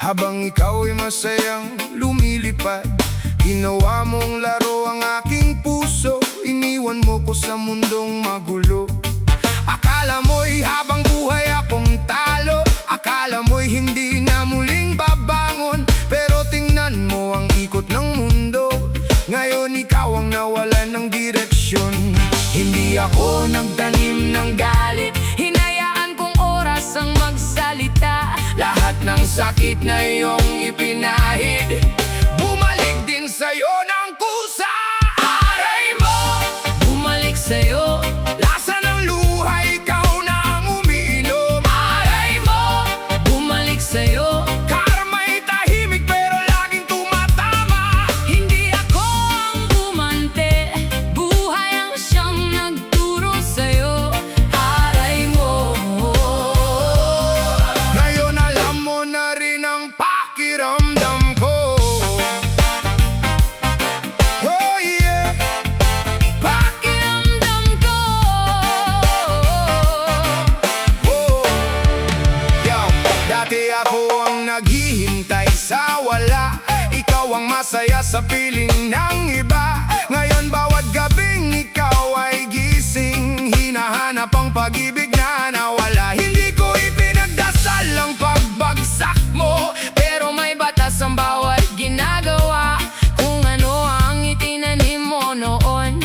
Habang ikaw ay masayang lumilipad, ginawa mong laro ang aking puso. Iniwan mo ko sa mundong magulo. Akala mo'y habang buhay akong talo, akala mo'y hindi na muling babangon. Pero tingnan mo ang ikot ng mundo, ngayon ikaw ang nawalan ng direksyon. Hindi ako nagtanim ng galit, hinayaan kong oras ang magsalita. Lahat ng sakit na iyong ipinahid, bumalik din sa'yo ng kusa. Aray mo, bumalik sa'yo. Lasa ng luha, ikaw na ang umiinom. Aray mo, bumalik sa'yo. Karma'y tahimik pero laging tumatama. Hindi ako ang bumante, buhay ang siyang nagturo sa'yo. Aray mo, ngayon alam mo na rin ang pakiramdam ko. Oh yeah, pakiramdam ko. Oh, yo, dati ako ang naghihintay sa wala, ikaw ang masaya sa piling ng iba. Ngayon bawat gabing ikaw ay gising, hinahanap ang pag-ibig na nawala. Hindi ko ipinagdasal ang pagbagsak mo, pero may batas ang bawat ginagawa. Kung ano ang itinanim mo noon,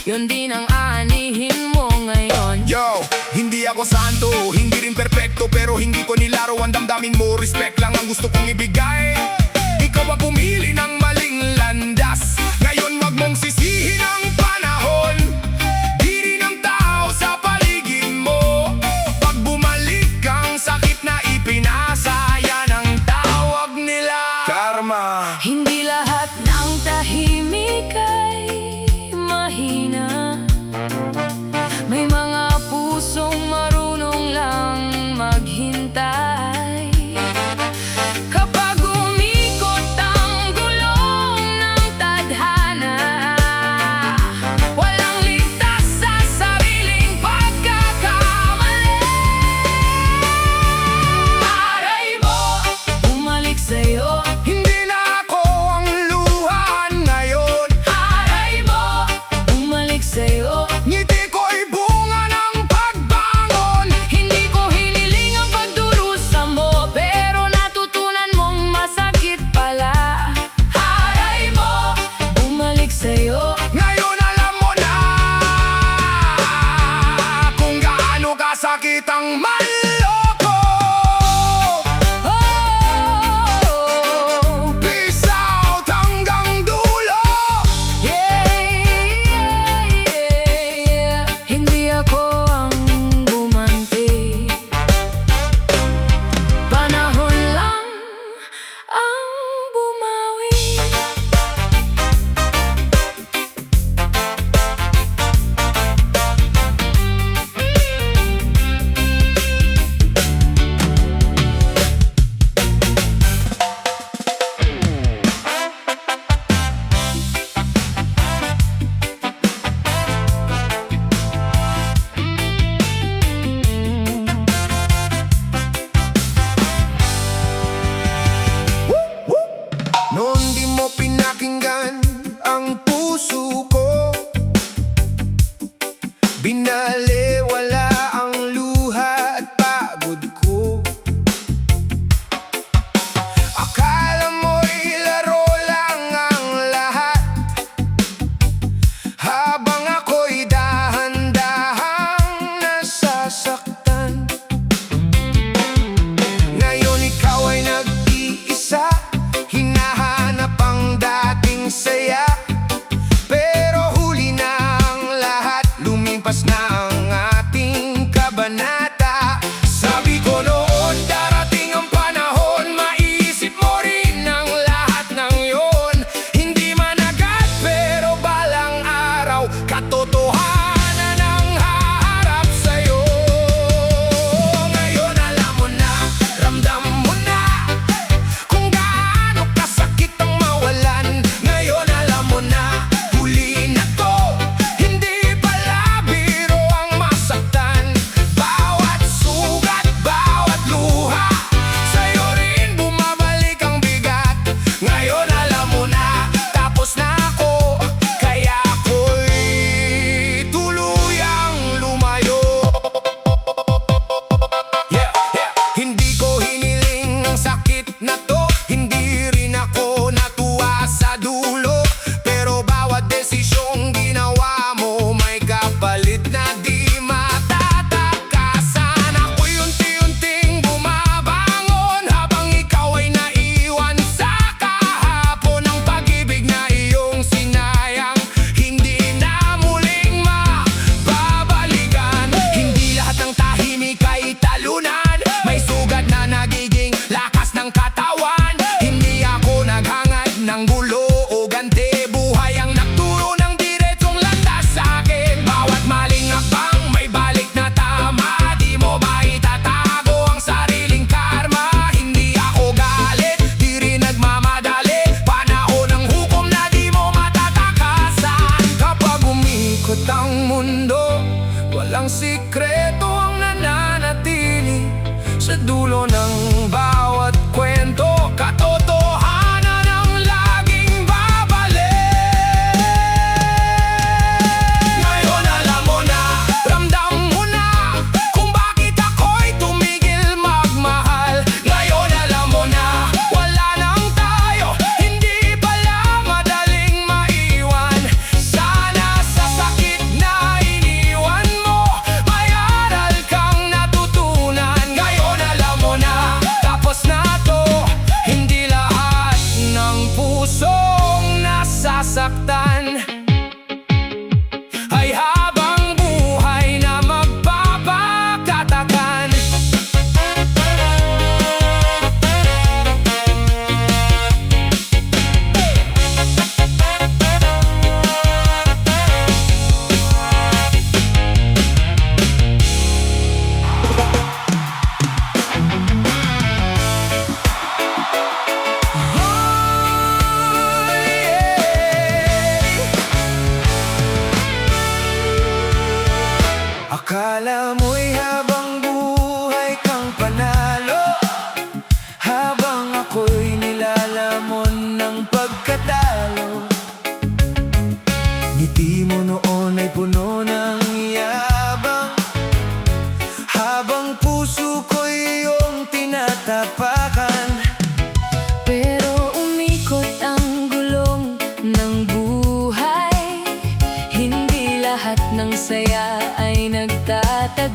yun din ang aanihin mo ngayon. Yo, hindi ako santo, hindi rin perpekto, pero hindi ko nilaro ang damdamin mo. Respect lang ang gusto kong ibigay. Ikaw ang pumili ng maling landas, ngayon wag mong sisihin ang panahon. Di rin ang tao sa paligid mo, pag bumalik ang sakit na ipinasa, yan ang tawag nila karma. Hindi lahat ng tahimik ay mahina, may mga pusong marunong lang maghintay. Kapag umikot ang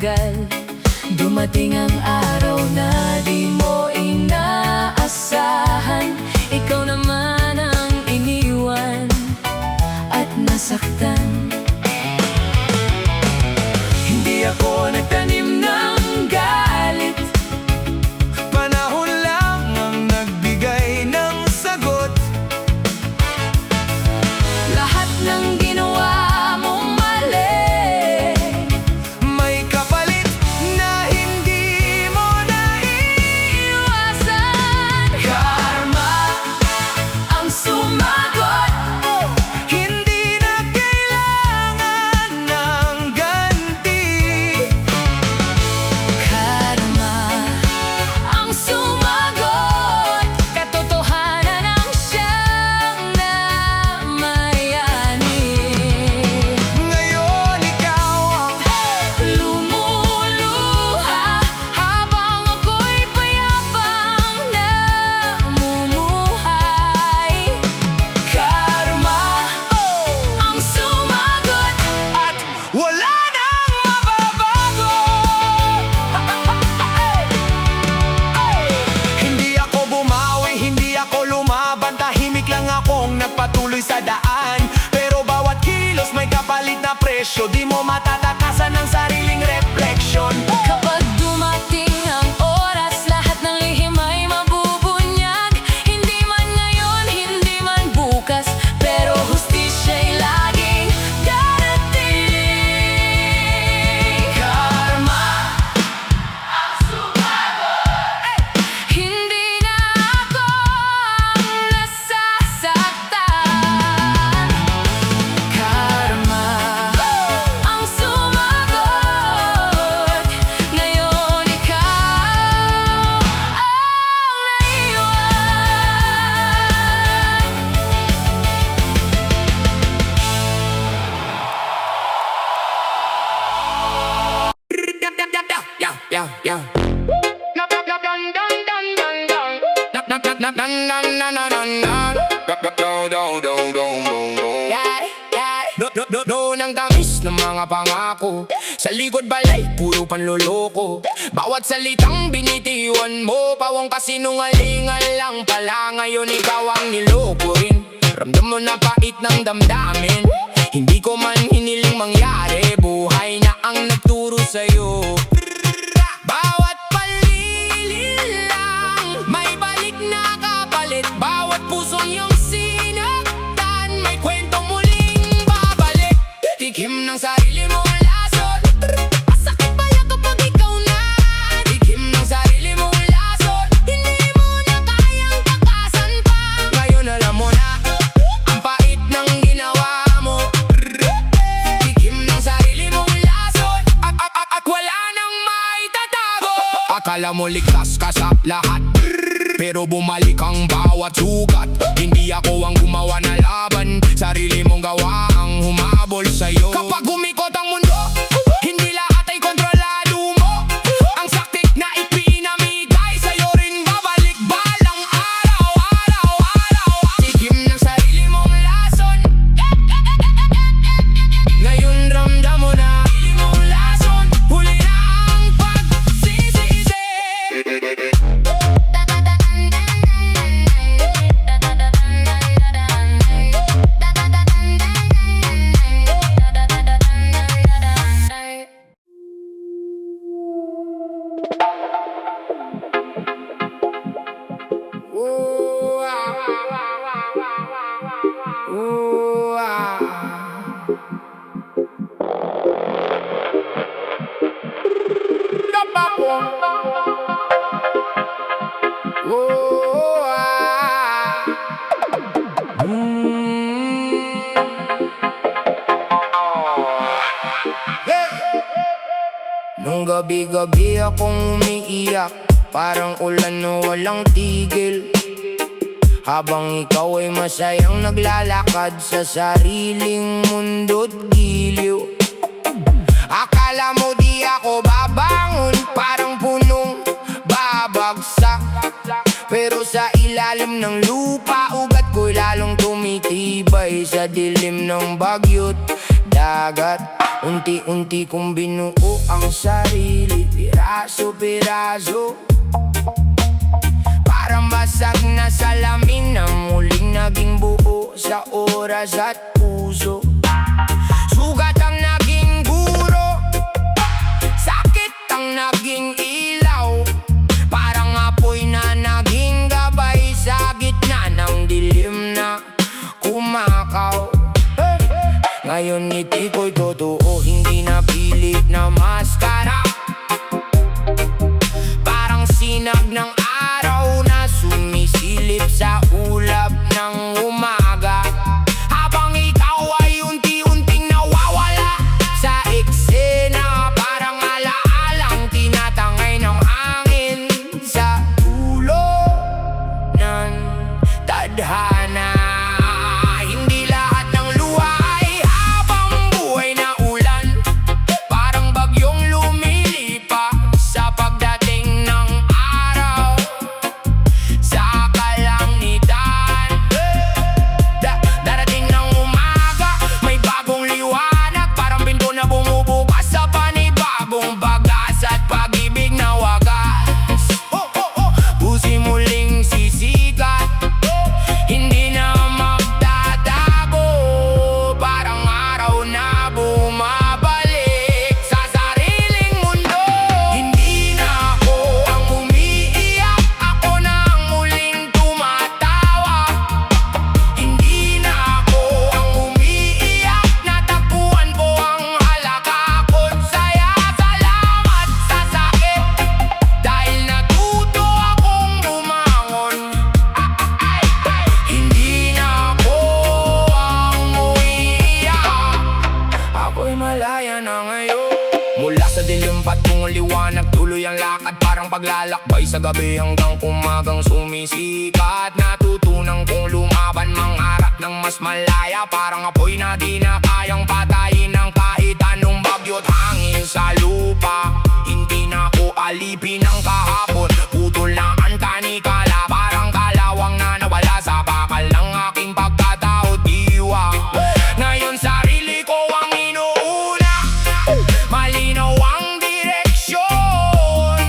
matagal. Dumating ang araw na di mo inaasahan. Ikaw naman ang iniwan at nasaktan. Hindi ako nagtanim ng galit, Panahon lang ang nagbigay ng sagot. lahat ng ginawa mong mali. May kapalit na hindi mo naiiwasan. Karma ang sumagot. Hindi na kailangan ng ganti. Karma ang sumagot. Katotohanan ang siyang namayani. Ngayon ikaw ang Lumuluha habang ako'y payapang namumuhay. Karma ang sumagot. at wala nang mababago. Hindi ako bumawi, hindi ako lumaban. Tahimik lang akong nagpatuloy sa daan. Pero bawat kilos may kapalit na presyo. Di mo matatakasan ang sariling refleksyon. Kapag dumating ang oras, lahat ng lihim ay mabubunyag. Hindi man ngayon, hindi man bukas, pero hustisya'y laging darating. Karma ang sumagot. Hindi na ako ang nasasaktan. Karma ang sumagot. Ngayon ikaw ang naiwan. Doon ang tamis ng mga pangako. Sa likod balay, puro panloloko. Bawat salitang binitiwan mo, pawang kasinungalingan lang pala. Ngayon ikaw ang niloko rin. Ramdam mo na pait ng damdamin. Hindi ko man hiniling mangyari, buhay na ang nagturo sa'yo. Bawat palilil lang, may balik na kapalit. Bawat pusong iyong sinaktan, may kwentong muling babalik. Tikim ng sarili mong lason. Masakit pala kapag ikaw na. Tikim ng sarili mong lason. Hindi mo na kayang takasan pa. Ngayon alam mo na ang pait ng ginawa mo. Tikim ng sarili mong lason. At wala nang maitatago. Akala mo ligtas ka sa lahat, pero bumalik ang bawat sugat. Hindi ako ang gumawa na laban, sarili mong gawa ang humabol sa'yo. Kapag umikot ang mundo, hindi lahat ay kontrolado mo. Ang saktik na ipinamigay sa'yo rin babalik balang araw, araw, araw. Tikim ng sarili mong lason. Ngayon ramdam mo na sarili mong lason. Huli na ang pagsisisi. Ooh, ah. Ooh, ah. Ooh, ah. Nung gabi-gabi akong umiiyak, parang ulan na walang tigil. Habang ikaw ay masayang naglalakad sa sariling mundo't giliw. Akala mo di ako babangon, parang punong babagsak. Pero sa ilalim ng lupa, ugat ko'y lalong tumitibay sa dilim ng bagyot. dagat. Unti-unti kong binuo ang sarili, piraso-piraso. Parang basag na salamin na muling naging buo sa oras at puso. Sugat ang naging guro, sakit ang naging ilaw. Parang apoy na naging gabay sa gitna ng dilim na kumakaw. Ngayon ngiti ko'y totoo, hindi na pilit na maskara. Parang sinag ng araw na sumisilip sa ulap ng umaga. Habang ikaw ay unti-unting nawawala sa eksena, parang alaalang tinatangay ng hangin sa dulo ng tadhana. Hindi lahat ng luha ay habang buhay na ulan, parang bagyong lumilipa sa pagdating ng araw sa kalangitan. Darating ng umaga, may bagong liwanag, parang pinto na bumubukas sa panibagong bagas at pag-ibig na wagas. Busi muling sisikat, hindi na magtatago, parang araw na bumabalik sa sariling mundo. Hindi na ako ang umiiyak, ako na ang muling tumatawa. Hindi na ako ang umiiyak, natagpuan ko ang halaga ko't saya. Salamat sa sakit, dahil natuto akong bumangon. Hindi na ako ang umiiyak, ako'y malaya na ngayon. Mula sa dilim patungong liwanag, tuloy ang lakad, parang paglalakbay sa gabi hanggang umagang sumisikat. Natutunan kong lumaban, mangarap ng mas malaya, parang apoy na di na kayang patayin ng kahit anong bagyo't hangin sa lupa. Hindi na ako alipin ng kahapon, putol na ang tanikala, parang kalawang na nawala sa bakal ng aking pagkatao diwa. Ngayon sarili ko ang inuuna, malinaw ang direksyon,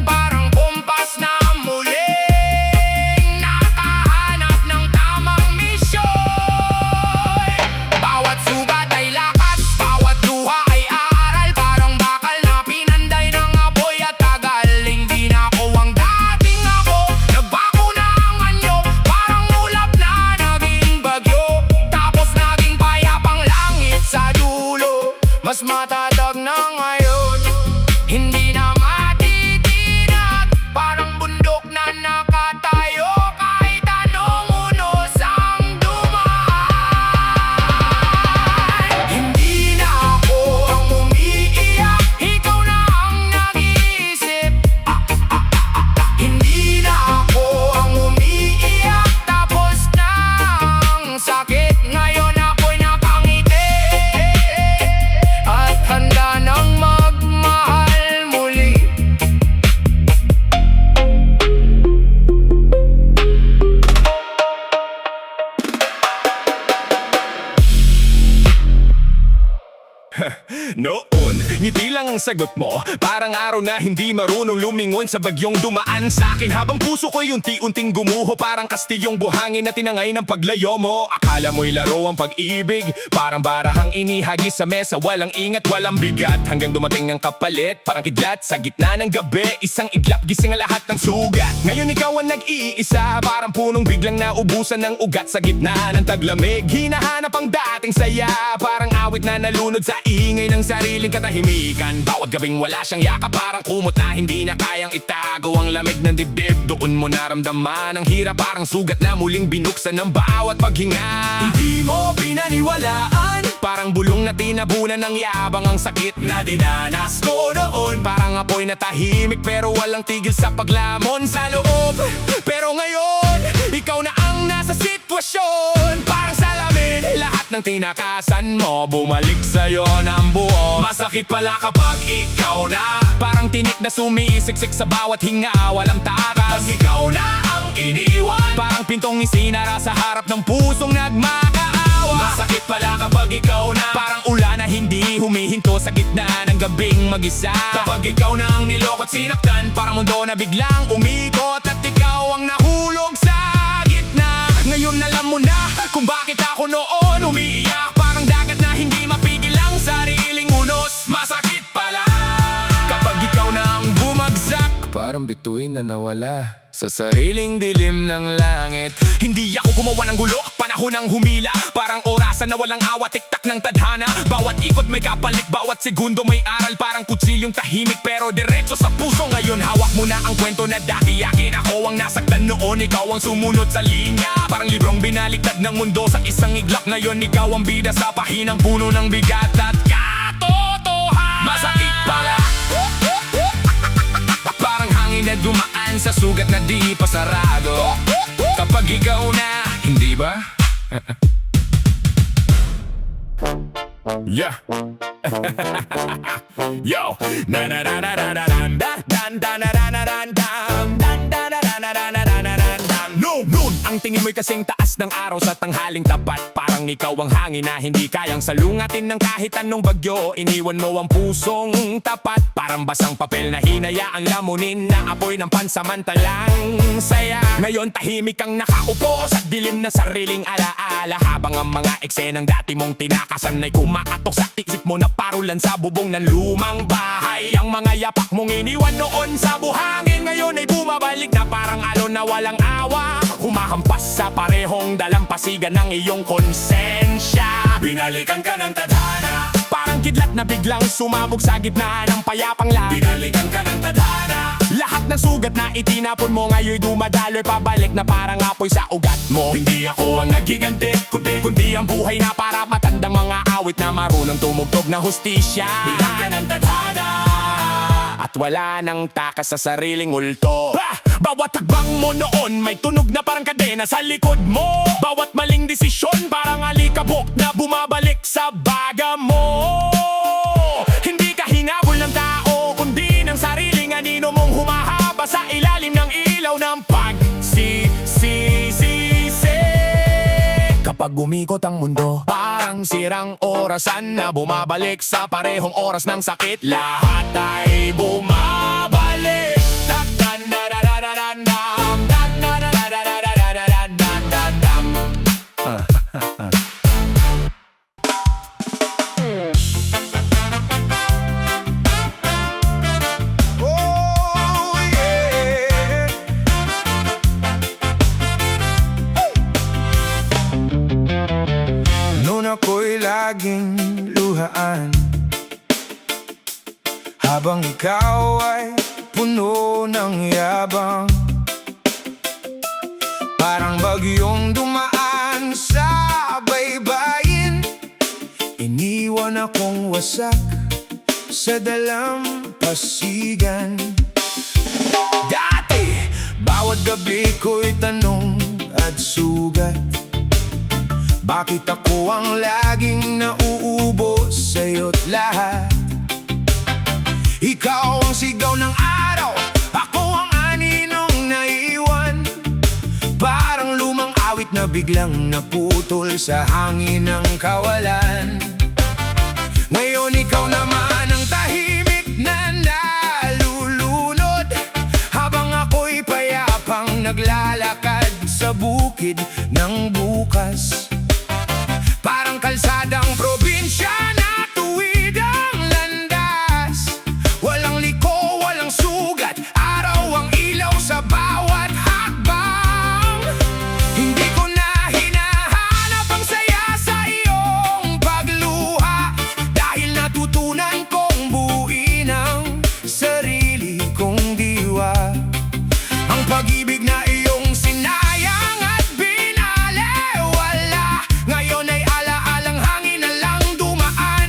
parang kompas na muling nakahanap ng tamang misyon. Bawat sugat ay lakas, bawat luha ay aral, parang bakal na pinanday ng apoy at tagal. Hindi na ako ang dating ako, nagbago na ang anyo, parang ulap na naging bagyo. Tapos naging payapang langit sa dulo, mas matatag na ngayon. Hindi na matitinag, parang bundok na nakatayo, kahit anong unos ang dumaan. Hindi na ako ang umiiyak, ikaw na ang nag-iisip. Hindi na ako ang umiiyak, tapos na ang sakit. Ngayon ako'y nakangiti at handa ng magmahal muli. Noon, ngiti lang ang sagot mo, parang araw na hindi marunong lumingon sa bagyong dumaan sa akin. Habang puso ko'y unti-unting gumuho, parang kastiyong buhangin na tinangay ng paglayo mo. Akala mo'y laro ang pag-ibig, parang barahang inihagis sa mesa, walang ingat, walang bigat. Hanggang dumating ang kapalit, parang kidlat sa gitna ng gabi, isang iglap, gising ang lahat ng sugat. Ngayon ikaw ang nag-iisa, parang punong biglang naubusan ng ugat sa gitna ng taglamig. Hinahanap ang dating saya, parang awit na nalunod sa ingay ng sariling katahimikan. Bawat gabing wala siyang yakap, parang kumot na hindi na kayang itago ang lamig ng dibdib. Doon mo naramdaman ang hirap, parang sugat na muling binuksan ng bawat paghinga. Hindi mo pinaniwalaan, parang bulong na tinabunan ng yabang ang sakit na dinanas ko noon. Parang apoy na tahimik pero walang tigil sa paglamon sa loob. Pero ngayon, ikaw na ang nasa sitwasyon, parang salamin, lahat ng tinakasan mo bumalik sa'yo ng buo. Masakit pala kapag ikaw na, parang tinik na sumisiksik sa bawat hinga, walang takas. Pag ikaw na ang iniwan, parang pintong isinara sa harap ng pusong nagmakaawa. Masakit pala kapag ikaw na, parang ulan kwento sa gitna ng gabing mag-isa. Kapag ikaw na ang nilokot sinaktan, parang mundo na biglang umikot at ikaw ang nahulog sa gitna. Ngayon alam mo na kung bakit ako noon umiiyak. Parang dagat na hindi mapigil ang sariling unos. Masakit pala kapag ikaw na ang bumagsak, parang bituin na nawala sa sariling dilim ng langit. Hindi ako gumawa ng gulo, panahon ng humila. Parang orasan na walang awa, tiktak ng tadhana. Bawat ikot may kapalit, bawat segundo may aral. Parang kutsilyong tahimik pero diretso sa puso. Ngayon hawak mo na ang kwento na dati akin. Ako ang nasaktan noon, ikaw ang sumunod sa linya. Parang librong binaliktad ng mundo sa isang iglap. Ngayon ikaw ang bida sa pahinang puno ng bigat at katotohanan. Masakit pala, parang hangin na dumaan sa sugat na di pa sarado. Kapag ikaw na, hindi ba? Yeah. Yo. Na na na na na na na na na na na na na noon, ang tingin mo'y kasing taas ng araw sa tanghaling tapat. Parang ikaw ang hangin na hindi kayang salungatin ng kahit anong bagyo. Iniwan mo ang pusong tapat, parang basang papel na hinayaang lamunin na apoy ng pansamantalang saya. Ngayon tahimik kang nakaupo sa dilim na sariling alaala, habang ang mga eksenang dati mong tinakasan ay kumakatok sa isip mo na parulan sa bubong ng lumang bahay. Ang mga yapak mong iniwan noon sa buhangin ngayon ay bumabalik na parang alon na walang awa. Humahampas sa parehong dalampasigan ng iyong konsensya. Binalikan ka ng tadhana, parang kidlat na biglang sumabog sa gitna ng payapang langit. Binalikan ka ng tadhana, lahat ng sugat na itinapon mo ngayon dumadaloy pabalik na parang apoy sa ugat mo. Hindi ako ang nagiganti, kundi ang buhay na para matandang mga awit na marunong tumugtog na hustisya. Binalikan ng tadhana, at wala nang takas sa sariling ulto. Bawat tagbang mo noon may tunog na parang kadena sa likod mo. Bawat maling desisyon parang alikabok na bumabalik sa baga mo. Hindi ka hinabol ng tao kundi ng sariling anino mong humahaba sa ilalim ng ilaw ng pagsisisi. Kapag umikot ang mundo, parang sirang orasan na bumabalik sa parehong oras ng sakit. Lahat ay bumabalik. Oh yeah. Noon ako'y laging luhaan, habang ikaw ay puno ng yabang. Parang bagyong dumaan sa baybayin, iniwan akong wasak sa dalampasigan. Dati, bawat gabi ko'y tanong at sugat, bakit ako ang laging nauubos sa'yo't lahat? Ikaw ang sigaw ng araw, ako ang aninong naiwan. Parang lumang awit na biglang naputol sa hangin ng kawalan. Ngayon ikaw naman ang tahimik na nalulunod, habang ako'y payapang naglalakad sa bukid ng bukas. Parang kalsadang probinsya na tuwid ang landas, walang liko, walang sugat, araw ang ilaw sa bawat hakbang. Hindi ko na hinahanap ang saya sa iyong pagluha, dahil natutunan kong buuin ang sarili kong diwa. Ang pag-ibig na iyong sinayang at binalewala, ngayon ay alaalang hangin na lang dumaan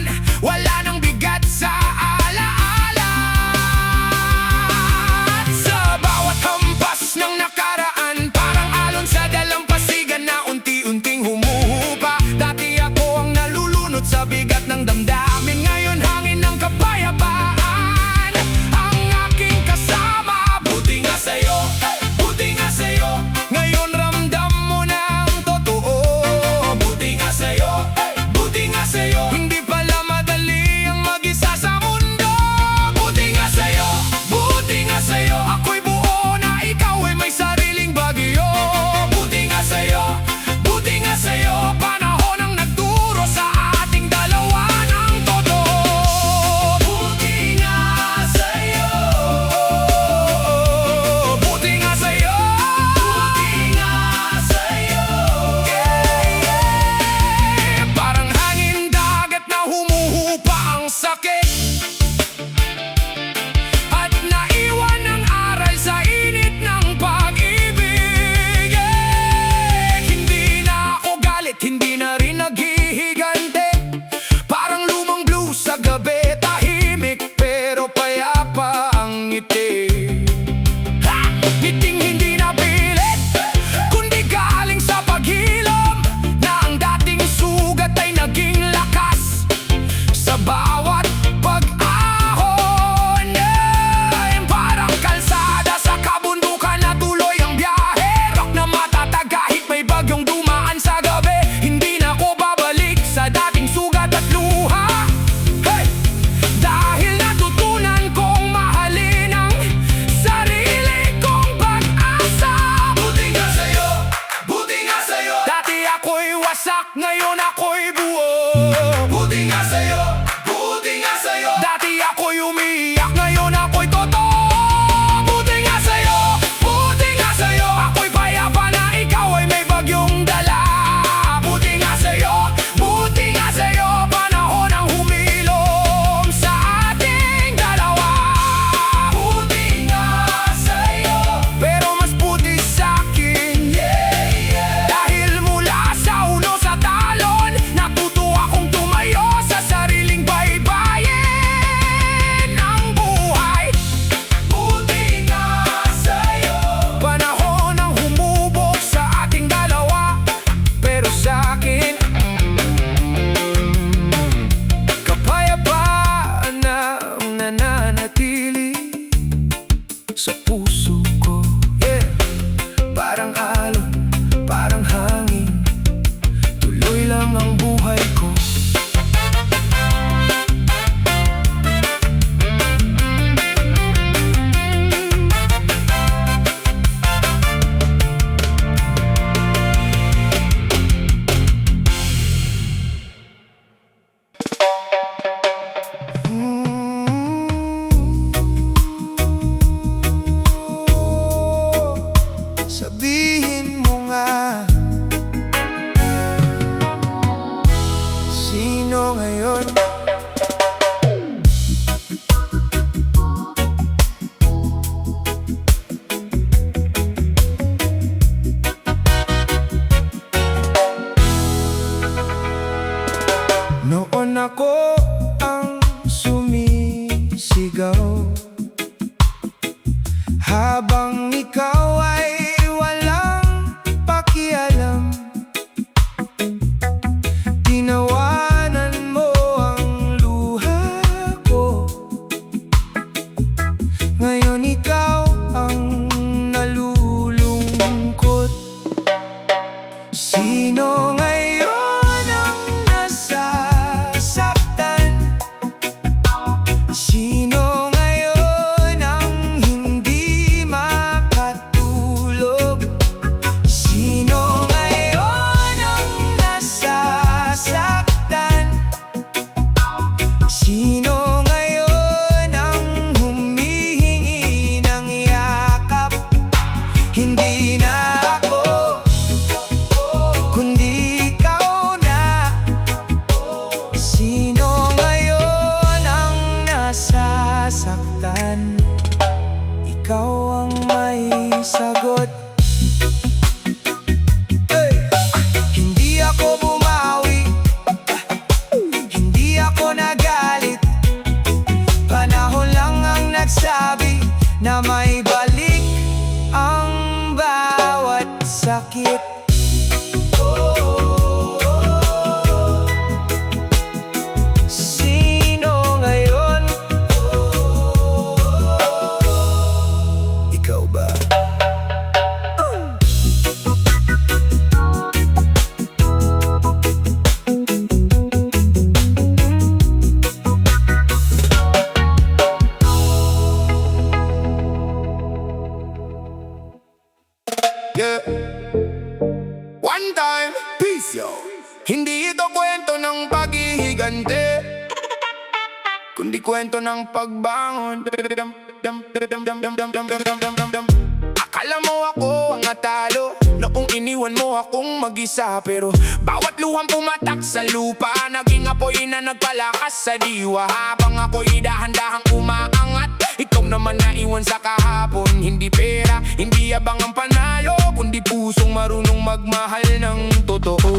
Sabihin mo nga, sino ngayon? Noon ako ang sumisigaw, habang ikaw ay walang pakialam. Tinawanan mo ang luha ko, ngayon ikaw ang nalulungkot. Sino ngayon ang nasasaktan? Sino ngayon ang hindi makatulog? Sino ngayon ang nasasaktan? Sino ngayon ang humihingi ng yakap? Hindi na ako, kundi ikaw na. Sino ngayon ang nasasaktan? Ikaw ang may sagot. Hindi ako bumawi, hindi ako nagalit. Panahon lang ang nagsabi na may balik ang bawat sakit. Sino ngayon? Ikaw ba? Yeah. One time, peace yo. Hindi ito kwento ng paghihigante, kundi kwento ng pagbangon. Akala mo ako ang natalo noong iniwan mo akong mag-isa, pero bawat luhang pumatak sa lupa naging apoy na nagpalakas sa diwa. Habang ako'y dahan-dahang umaangat, ikaw naman naiwan sa kahapon. Hindi pera, hindi abang ang panalo, kundi pusong marunong magmahal ng totoo.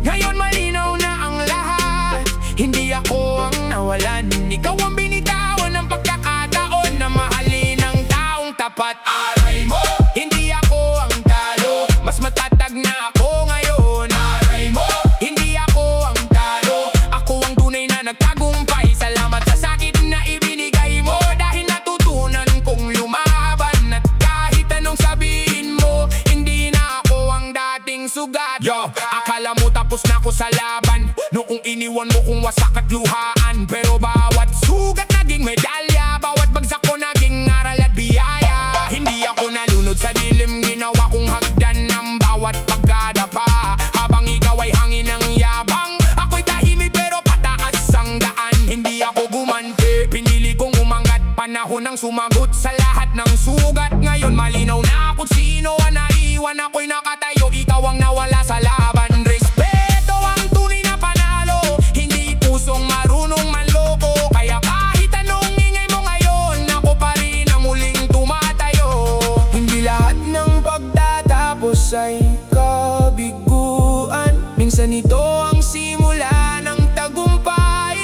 Ngayon malinaw na ang lahat, hindi ako ang nawalan. Ikaw ang binitawan ng pagkakataon na mahalin ang taong tapat. Aray mo, hindi ako ang talo, mas matatag na ako ngayon. Aray mo, hindi ako ang talo, ako ang tunay na nagtagumpay. Salamat sa sakit na ibinigay mo, dahil natutunan kong lumaban. At kahit anong sabihin mo, hindi na ako ang dating sugat. Yo, akala mo tapos na ako sa laban noong iniwan mo kong wasak at luhaan. Pero bawat sugat naging medalya, bawat bagsak ko naging aral at biyaya. Hindi ako nalunod sa dilim, ginawa kong hagdan ng bawat pagkadapa. Habang ikaw ay hangin ng yabang, ako'y tahimik pero pataas ang daan. Hindi ako gumanti, pinili kong umangat. Panahon ng sumagot sa lahat ng sugat. Ngayon malinaw na kung sino ang naiwan, ako'y nakatayo, ikaw ang nawala sa laban. Respeto ang tunay na panalo, hindi pusong marunong manloko. Kaya kahit anong ingay mo ngayon, ako pa rin ang muling tumatayo. Hindi lahat ng pagtatapos ay kabiguan, minsan ito ang simula ng tagumpay.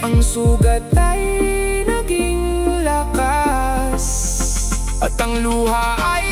Ang sugat ay naging lakas, at ang luha ay